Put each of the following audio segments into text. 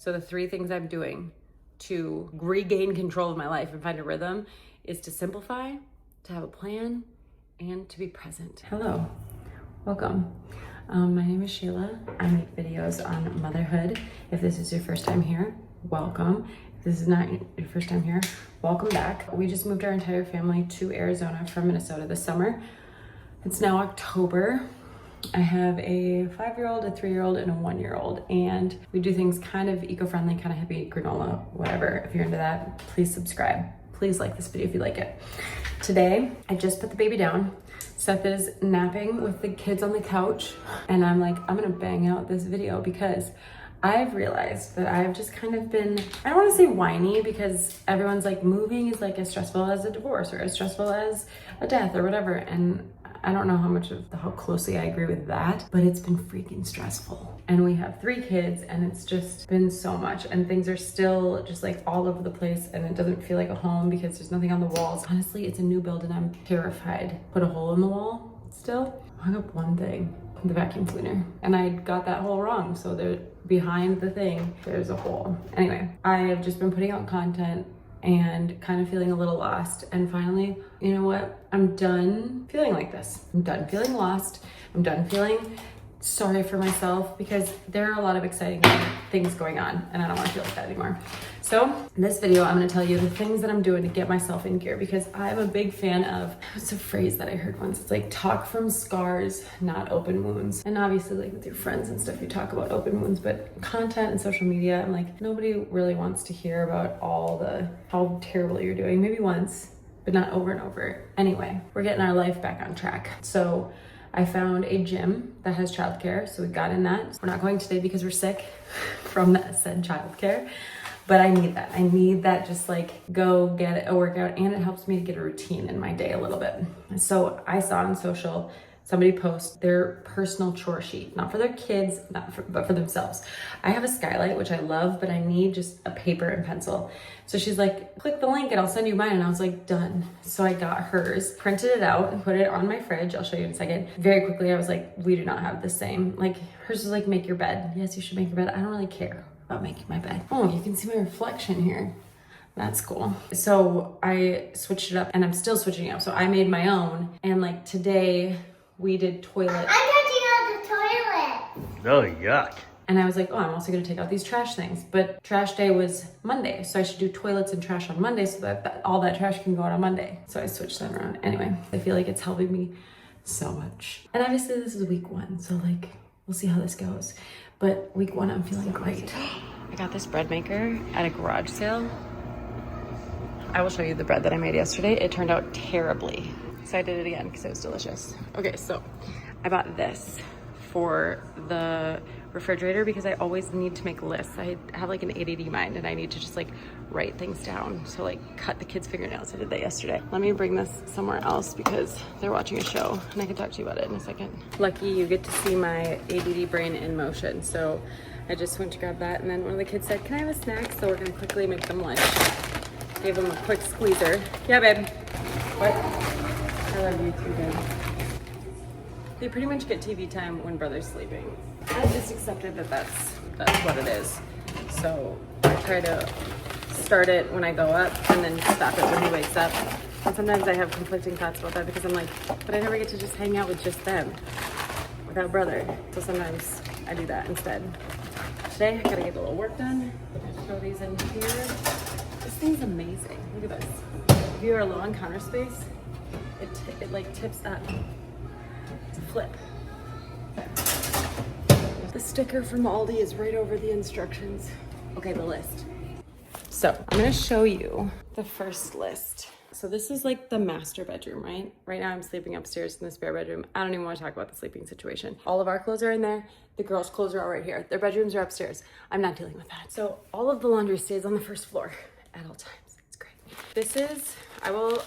So the 3 things I'm doing to regain control of my life and find a rhythm is to simplify, to have a plan, and to be present. Hello, welcome. My name is Shayla. I make videos on motherhood. If this is your first time here, welcome. If this is not your first time here, welcome back. We just moved our entire family to Arizona from Minnesota this summer. It's now October. I have a 5-year-old, a 3-year-old, and a 1-year-old, and we do things kind of eco-friendly, kind of hippie, granola, whatever. If you're into that, please subscribe. Please like this video if you like it. Today, I just put the baby down. Seth is napping with the kids on the couch, and I'm like, I'm gonna bang out this video because I've realized that I've just kind of been, I don't want to say whiny, because everyone's like, moving is like as stressful as a divorce or as stressful as a death or whatever, and I don't know how closely I agree with that, but it's been freaking stressful. And we have 3 kids, and it's just been so much, and things are still just like all over the place, and it doesn't feel like a home because there's nothing on the walls. Honestly, it's a new build and I'm terrified. Put a hole in the wall still. Hung up one thing, the vacuum cleaner, and I got that hole wrong. So there, behind the thing, there's a hole. Anyway, I have just been putting out content and kind of feeling a little lost. And finally, you know what? I'm done feeling like this. I'm done feeling lost. I'm done feeling sorry for myself, because there are a lot of exciting things going on and I don't want to feel like that anymore. So in this video, I'm going to tell you the things that I'm doing to get myself in gear, because I'm a big fan of, it's a phrase that I heard once. It's like, talk from scars, not open wounds. And obviously, like with your friends and stuff, you talk about open wounds, but content and social media, I'm like, nobody really wants to hear about how terrible you're doing. Maybe once, but not over and over. Anyway, we're getting our life back on track. So I found a gym that has childcare, so we got in that. We're not going today because we're sick from that said childcare, but I need that. I need that, just like go get a workout, and it helps me to get a routine in my day a little bit. So I saw on social somebody post their personal chore sheet, not for their kids, but for themselves. I have a skylight, which I love, but I need just a paper and pencil. So she's like, click the link and I'll send you mine. And I was like, done. So I got hers, printed it out and put it on my fridge. I'll show you in a second. Very quickly, I was like, we do not have the same. Like, hers is like, make your bed. Yes, you should make your bed. I don't really care about making my bed. Oh, you can see my reflection here. That's cool. So I switched it up, and I'm still switching it up. So I made my own, and like today we did toilet. I'm touching out the toilet. Oh, yuck. And I was like, oh, I'm also gonna take out these trash things. But trash day was Monday, so I should do toilets and trash on Monday so that all that trash can go out on Monday. So I switched that around. Anyway, I feel like it's helping me so much. And obviously this is week 1, so like, we'll see how this goes. But week 1, I'm feeling great. I got this bread maker at a garage sale. I will show you the bread that I made yesterday. It turned out terribly. So I did it again because it was delicious. Okay, so I bought this for the refrigerator because I always need to make lists. I have like an ADD mind, and I need to just like write things down. So like cut the kids' fingernails. I did that yesterday. Let me bring this somewhere else because they're watching a show, and I can talk to you about it in a second. Lucky you get to see my ADD brain in motion. So I just went to grab that, and then one of the kids said, can I have a snack? So we're gonna quickly make them lunch. Gave them a quick squeezer. Yeah, babe. What? I love you too, babe. They pretty much get TV time when brother's sleeping. I just accepted that that's what it is. So I try to start it when I go up and then stop it when he wakes up. And sometimes I have conflicting thoughts about that because I'm like, but I never get to just hang out with just them without brother. So sometimes I do that instead. Today I gotta get a little work done. Throw these in here. This thing's amazing. Look at this. If you are low on counter space, it like tips up. It's a flip. The sticker from Aldi is right over the instructions. Okay, the list. So I'm gonna show you the first list. So this is like the master bedroom, right? Right now I'm sleeping upstairs in the spare bedroom. I don't even want to talk about the sleeping situation. All of our clothes are in there. The girls' clothes are all right here. Their bedrooms are upstairs. I'm not dealing with that. So all of the laundry stays on the first floor at all times. It's great. This is, I will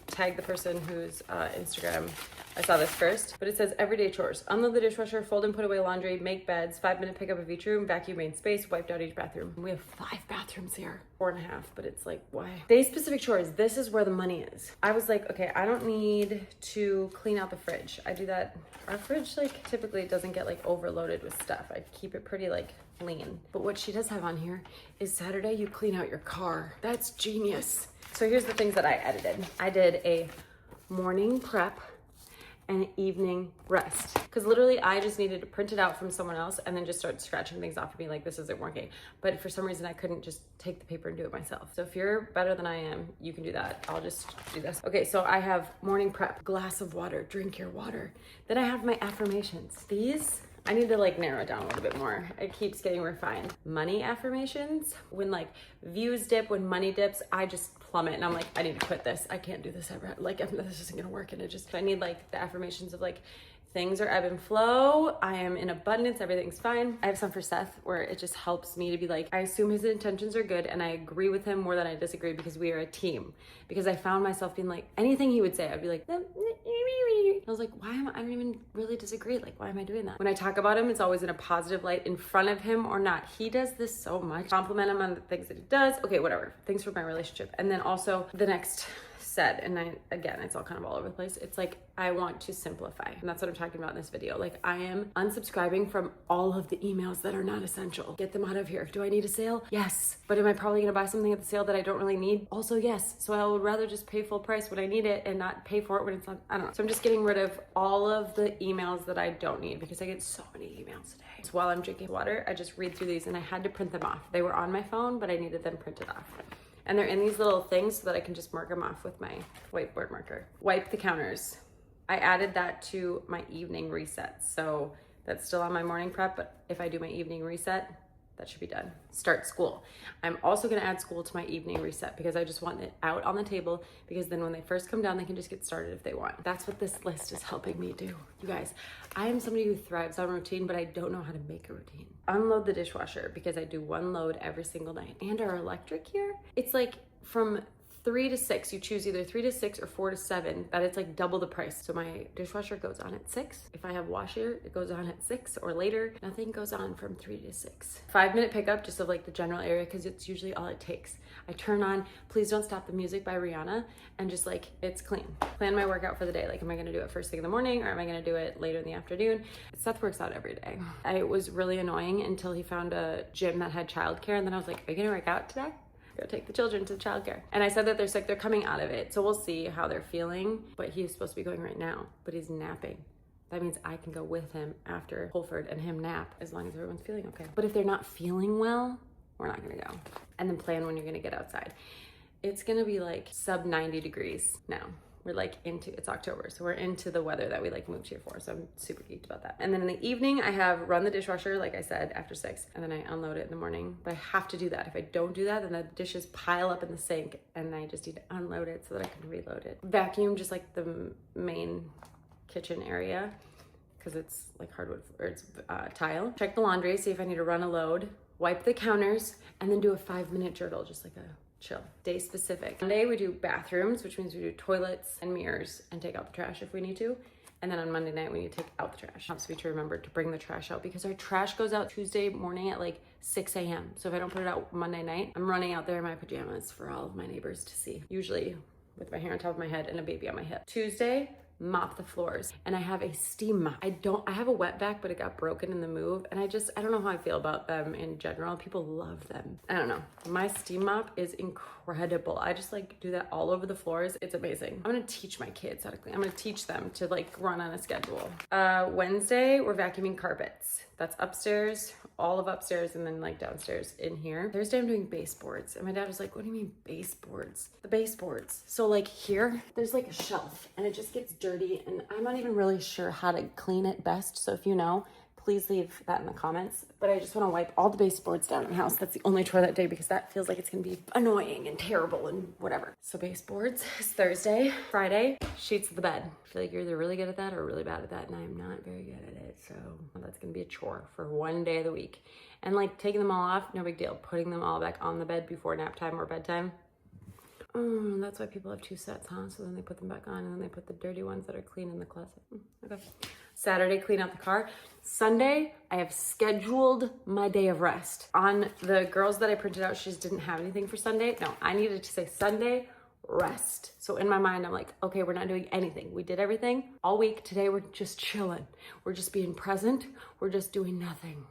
tag the person whose Instagram I saw this first, but it says everyday chores. Unload the dishwasher, fold and put away laundry, make beds, 5-minute pickup of each room, vacuum main space, wiped out each bathroom. We have 5 bathrooms here. 4.5, but it's like, why? Day specific chores, this is where the money is. I was like, okay, I don't need to clean out the fridge. I do that. Our fridge like typically doesn't get like overloaded with stuff. I keep it pretty like lean. But what she does have on here is Saturday you clean out your car. That's genius. So here's the things that I edited. I did a morning prep and evening rest, because literally I just needed to print it out from someone else and then just start scratching things off and being like, this isn't working. But for some reason I couldn't just take the paper and do it myself. So if you're better than I am, you can do that. I'll just do this. Okay, so I have morning prep, glass of water, drink your water. Then I have my affirmations. These I need to like narrow it down a little bit more. It keeps getting refined. Money affirmations, when like views dip, when money dips, I just plummet and I'm like, I need to quit this. I can't do this ever. Like, this isn't gonna work. And I need like the affirmations of like, things are ebb and flow. I am in abundance. Everything's fine. I have some for Seth where it just helps me to be like, I assume his intentions are good and I agree with him more than I disagree because we are a team. Because I found myself being like, anything he would say, I'd be like, I was like, I don't even really disagree. Like, why am I doing that? When I talk about him, it's always in a positive light in front of him or not. He does this so much. Compliment him on the things that he does. Okay, whatever. Things for my relationship. And then also the next set, and again, it's all kind of all over the place. It's like, I want to simplify. And that's what I'm talking about in this video. Like, I am unsubscribing from all of the emails that are not essential. Get them out of here. Do I need a sale? Yes. But am I probably gonna buy something at the sale that I don't really need? Also, yes. So I would rather just pay full price when I need it and not pay for it when it's not, I don't know. So I'm just getting rid of all of the emails that I don't need because I get so many emails today. So while I'm drinking water, I just read through these and I had to print them off. They were on my phone, but I needed them printed off. And they're in these little things so that I can just mark them off with my whiteboard marker. Wipe the counters. I added that to my evening reset. So that's still on my morning prep, but if I do my evening reset, that should be done. Start school. I'm also gonna add school to my evening reset because I just want it out on the table because then when they first come down, they can just get started if they want. That's what this list is helping me do. You guys, I am somebody who thrives on routine, but I don't know how to make a routine. Unload the dishwasher because I do one load every single night. And our electric here, it's like from 3 to 6, you choose either 3 to 6 or 4 to 7, but it's like double the price. So my dishwasher goes on at 6. If I have washer, it goes on at 6 or later. Nothing goes on from 3 to 6. 5-minute pickup just of like the general area because it's usually all it takes. I turn on Please Don't Stop the Music by Rihanna and just like, it's clean. Plan my workout for the day. Like, am I gonna do it first thing in the morning or am I gonna do it later in the afternoon? Seth works out every day. It was really annoying until he found a gym that had childcare and then I was like, are you gonna work out today? Go take the children to childcare. And I said that they're sick, they're coming out of it. So we'll see how they're feeling, but he's supposed to be going right now, but he's napping. That means I can go with him after Holford and him nap as long as everyone's feeling okay. But if they're not feeling well, we're not gonna go. And then plan when you're gonna get outside. It's gonna be like sub 90 degrees now. We're like it's October, so we're into the weather that we like moved here for. So I'm super geeked about that. And then in the evening, I have run the dishwasher, like I said, after 6, and then I unload it in the morning. But I have to do that. If I don't do that, then the dishes pile up in the sink and I just need to unload it so that I can reload it. Vacuum just like the main kitchen area because it's like hardwood or it's tile. Check the laundry, see if I need to run a load. Wipe the counters and then do a 5-minute journal, just like a chill. Day specific. Monday we do bathrooms, which means we do toilets and mirrors and take out the trash if we need to. And then on Monday night we need to take out the trash. Helps me to remember to bring the trash out because our trash goes out Tuesday morning at like 6 a.m. So if I don't put it out Monday night, I'm running out there in my pajamas for all of my neighbors to see. Usually with my hair on top of my head and a baby on my hip. Tuesday, mop the floors. And I have a steam mop. I have a wet vac, but it got broken in the move. And I don't know how I feel about them in general. People love them. I don't know. My steam mop is incredible. I just like do that all over the floors. It's amazing. I'm gonna teach my kids how to clean. I'm gonna teach them to like run on a schedule. Wednesday, we're vacuuming carpets. That's upstairs, all of upstairs, and then like downstairs in here. Thursday, I'm doing baseboards. And my dad was like, what do you mean baseboards? The baseboards. So like here, there's like a shelf and it just gets dirty and I'm not even really sure how to clean it best. So if you know, please leave that in the comments. But I just want to wipe all the baseboards down in the house. That's the only chore that day because that feels like it's going to be annoying and terrible and whatever. So baseboards is Thursday. Friday, sheets of the bed. I feel like you're either really good at that or really bad at that, and I'm not very good at it. So that's going to be a chore for one day of the week. And like taking them all off, no big deal. Putting them all back on the bed before nap time or bedtime, That's why people have 2 sets, huh? So then they put them back on and then they put the dirty ones that are clean in the closet. Okay. Saturday, clean out the car. Sunday, I have scheduled my day of rest. On the girls that I printed out, she just didn't have anything for Sunday. No, I needed to say Sunday, rest. So in my mind, I'm like, okay, we're not doing anything. We did everything all week. Today, we're just chilling. We're just being present. We're just doing nothing.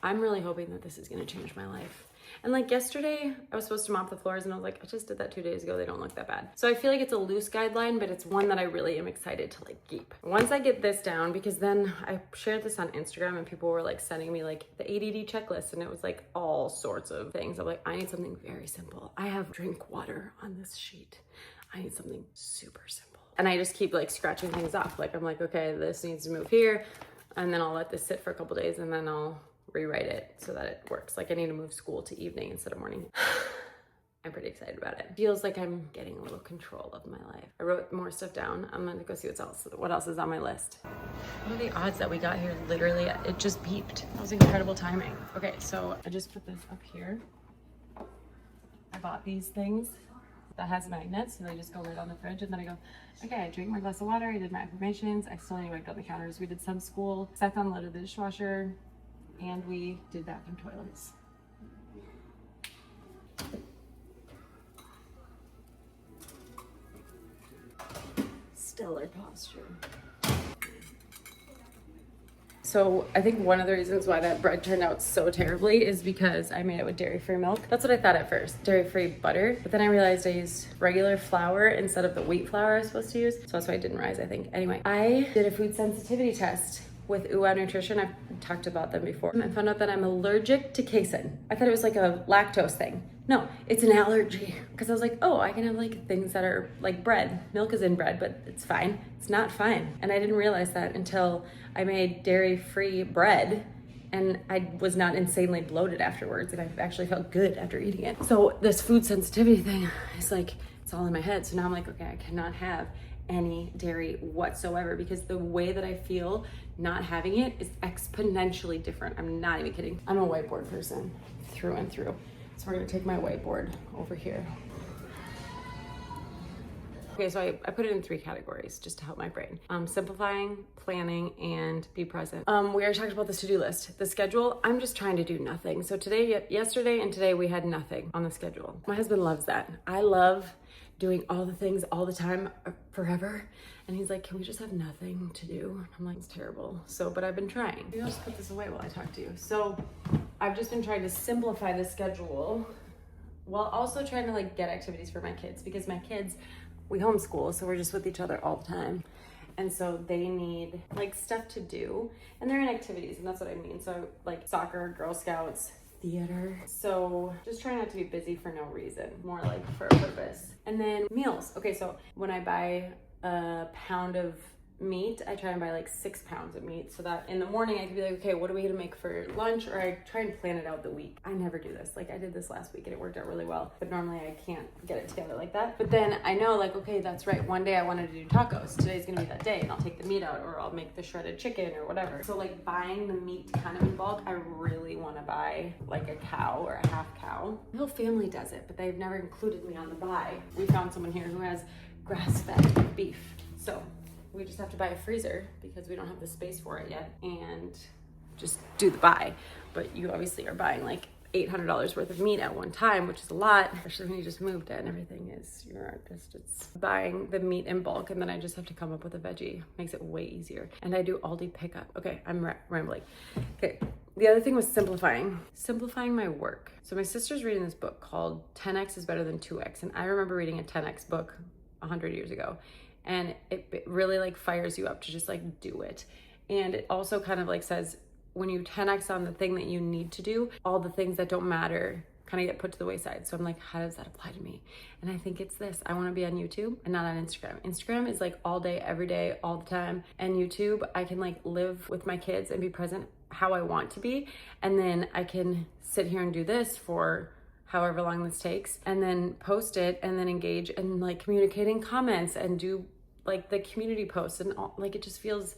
I'm really hoping that this is gonna change my life. And like yesterday, I was supposed to mop the floors and I was like, I just did that 2 days ago. They don't look that bad. So I feel like it's a loose guideline, but it's one that I really am excited to like keep. Once I get this down, because then I shared this on Instagram and people were like sending me like the ADD checklist and it was like all sorts of things. I'm like, I need something very simple. I have drink water on this sheet. I need something super simple. And I just keep like scratching things off. Like I'm like, okay, this needs to move here. And then I'll let this sit for a couple days and then I'll rewrite it so that it works. Like I need to move school to evening instead of morning. I'm pretty excited about it. Feels like I'm getting a little control of my life. I wrote more stuff down. I'm gonna go see what else is on my list. What are the odds that we got here literally, it just beeped. That was incredible timing. Okay, so I just put this up here. I bought these things that has magnets, so they just go right on the fridge, and then I go, okay, I drank my glass of water, I did my affirmations, I still need to wipe down the counters, we did some school, Seth unloaded the dishwasher, and we did bathroom toilets. Stellar posture. So I think one of the reasons why that bread turned out so terribly is because I made it with dairy-free milk. That's what I thought at first, dairy-free butter. But then I realized I used regular flour instead of the wheat flour I was supposed to use. So that's why it didn't rise, I think. Anyway, I did a food sensitivity test with UA Nutrition. I've talked about them before. I found out that I'm allergic to casein. I thought it was like a lactose thing. No, it's an allergy. Because I was like, oh, I can have like things that are like bread. Milk is in bread, but it's fine. It's not fine. And I didn't realize that until I made dairy-free bread and I was not insanely bloated afterwards. And I actually felt good after eating it. So this food sensitivity thing is like, it's all in my head. So now I'm like, okay, I cannot have any dairy whatsoever because the way that I feel not having it is exponentially different. I'm not even kidding. I'm a whiteboard person through and through. So we're gonna take my whiteboard over here. Okay, so I put it in 3 categories just to help my brain. Simplifying, planning, and be present. We already talked about this to-do list. The schedule, I'm just trying to do nothing. So yesterday and today we had nothing on the schedule. My husband loves that. I love doing all the things all the time forever. And he's like, can we just have nothing to do? I'm like, it's terrible. So, but I've been trying. Maybe I'll just put this away while I talk to you. So I've just been trying to simplify the schedule while also trying to like get activities for my kids because my kids, we homeschool, so we're just with each other all the time. And so they need like stuff to do and they're in activities and that's what I mean. So like soccer, Girl Scouts, theater. So just try not to be busy for no reason, more like for a purpose. And then meals. Okay, so when I buy a pound of meat, I try and buy like 6 pounds of meat so that in the morning I can be like, okay, what are we gonna make for lunch? Or I try and plan it out the week. I never do this. Like I did this last week and it worked out really well, but normally I can't get it together like that. But then I know like, okay, that's right. One day I wanted to do tacos. Today's gonna be that day and I'll take the meat out or I'll make the shredded chicken or whatever. So like buying the meat kind of in bulk, I really wanna buy like a cow or a half cow. My whole family does it, but they've never included me on the buy. We found someone here who has grass-fed beef. So we just have to buy a freezer because we don't have the space for it yet and just do the buy. But you obviously are buying like $800 worth of meat at one time, which is a lot, especially when you just moved and everything is, it's buying the meat in bulk and then I just have to come up with a veggie. Makes it way easier. And I do Aldi pickup. Okay, I'm rambling. Okay, the other thing was simplifying my work. So my sister's reading this book called 10X is Better Than 2X. And I remember reading a 10X book 100 years ago. And it really like fires you up to just like do it. And it also kind of like says, when you 10X on the thing that you need to do, all the things that don't matter kind of get put to the wayside. So I'm like, how does that apply to me? And I think it's this, I wanna be on YouTube and not on Instagram. Instagram is like all day, every day, all the time. And YouTube, I can like live with my kids and be present how I want to be. And then I can sit here and do this for however long this takes and then post it and then engage and like communicating comments and do like the community posts and all, like it just feels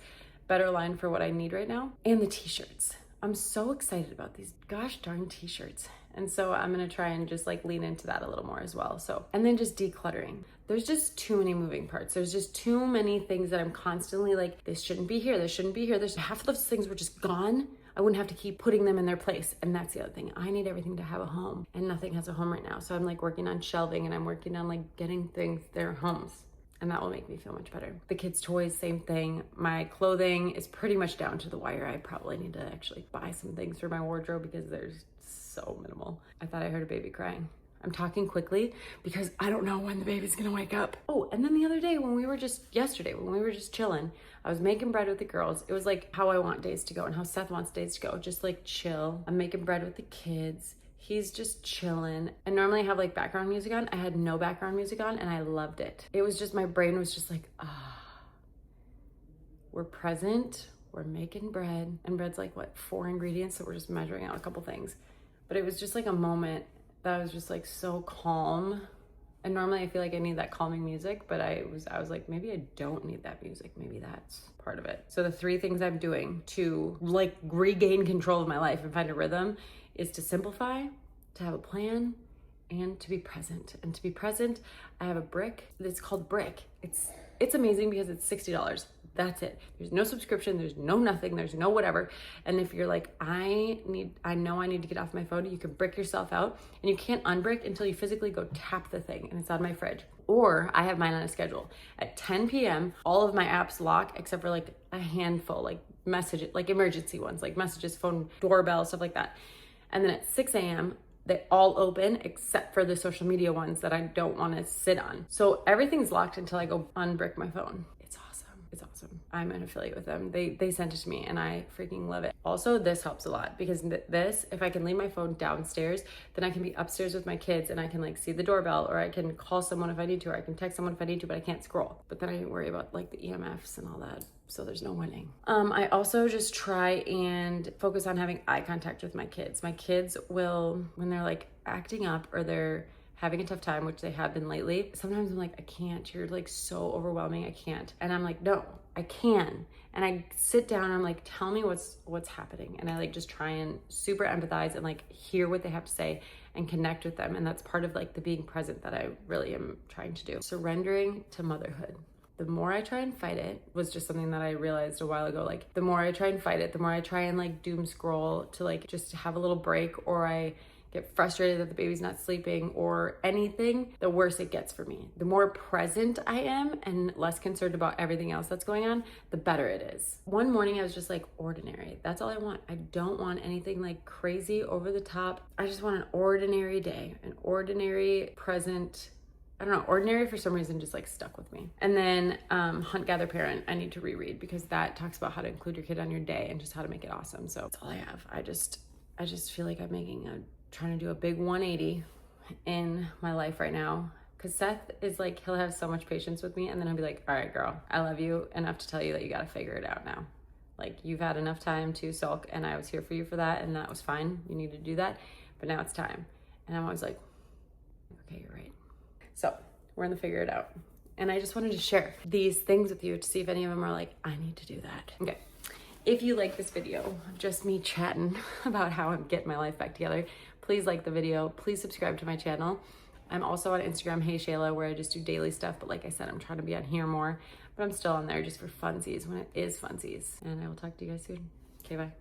better aligned for what I need right now. And the t-shirts. I'm so excited about these gosh darn t-shirts. And so I'm gonna try and just like lean into that a little more as well. So, and then just decluttering. There's just too many moving parts. There's just too many things that I'm constantly like, this shouldn't be here, this shouldn't be here. There's half of those things were just gone. I wouldn't have to keep putting them in their place. And that's the other thing. I need everything to have a home, and nothing has a home right now. So I'm like working on shelving, and I'm working on like getting things their homes. And that will make me feel much better. The kids' toys, same thing. My clothing is pretty much down to the wire. I probably need to actually buy some things for my wardrobe because there's so minimal. I thought I heard a baby crying. I'm talking quickly because I don't know when the baby's gonna wake up. Oh, and then the other day yesterday when we were just chilling, I was making bread with the girls. It was like how I want days to go and how Seth wants days to go. Just like chill. I'm making bread with the kids. He's just chilling. And normally I have like background music on. I had no background music on and I loved it. It was just, my brain was just like, we're present, we're making bread. And bread's like what, 4 ingredients? So we're just measuring out a couple things. But it was just like a moment that was just like so calm. And normally I feel like I need that calming music, but I was like, maybe I don't need that music. Maybe that's part of it. So the 3 things I'm doing to like regain control of my life and find a rhythm is to simplify, to have a plan, and to be present. And to be present, I have a brick that's called Brick. It's amazing because it's $60. That's it. There's no subscription, there's no nothing, there's no whatever. And if you're like, I know I need to get off my phone, you can brick yourself out, and you can't unbrick until you physically go tap the thing, and it's on my fridge. Or I have mine on a schedule. At 10 p.m., all of my apps lock except for like a handful, like messages, like emergency ones, like messages, phone, doorbell, stuff like that. And then at 6 a.m., they all open except for the social media ones that I don't want to sit on. So everything's locked until I go unbrick my phone. It's awesome. It's awesome. I'm an affiliate with them. They sent it to me and I freaking love it. Also, this helps a lot because this, if I can leave my phone downstairs, then I can be upstairs with my kids and I can like see the doorbell, or I can call someone if I need to, or I can text someone if I need to, but I can't scroll. But then I didn't worry about like the EMFs and all that. So there's no winning. I also just try and focus on having eye contact with my kids. My kids will, when they're like acting up or they're having a tough time, which they have been lately, sometimes I'm like, I can't, you're like so overwhelming, I can't. And I'm like, no, I can. And I sit down and I'm like, tell me what's happening. And I like just try and super empathize and like hear what they have to say and connect with them. And that's part of like the being present that I really am trying to do. Surrendering to motherhood. The more I try and fight it was just something that I realized a while ago. Like the more I try and fight it, the more I try and like doom scroll to like just have a little break, or I get frustrated that the baby's not sleeping or anything, the worse it gets for me. The more present I am and less concerned about everything else that's going on, the better it is. One morning I was just like, ordinary. That's all I want. I don't want anything like crazy over the top. I just want an ordinary day, an ordinary present. I don't know, ordinary for some reason just like stuck with me. And then Hunt, Gather, Parent, I need to reread because that talks about how to include your kid on your day and just how to make it awesome. So that's all I have. I just feel like I'm trying to do a big 180 in my life right now. Cause Seth is like, he'll have so much patience with me and then I'll be like, all right, girl, I love you enough to tell you that you gotta figure it out now. Like you've had enough time to sulk and I was here for you for that and that was fine. You need to do that, but now it's time. And I'm always like, okay, you're right. So we're gonna figure it out. And I just wanted to share these things with you to see if any of them are like, I need to do that. Okay, if you like this video of just me chatting about how I'm getting my life back together, please like the video, please subscribe to my channel. I'm also on Instagram, HEYSHAYLA, where I just do daily stuff. But like I said, I'm trying to be on here more, but I'm still on there just for funsies when it is funsies. And I will talk to you guys soon. Okay, bye.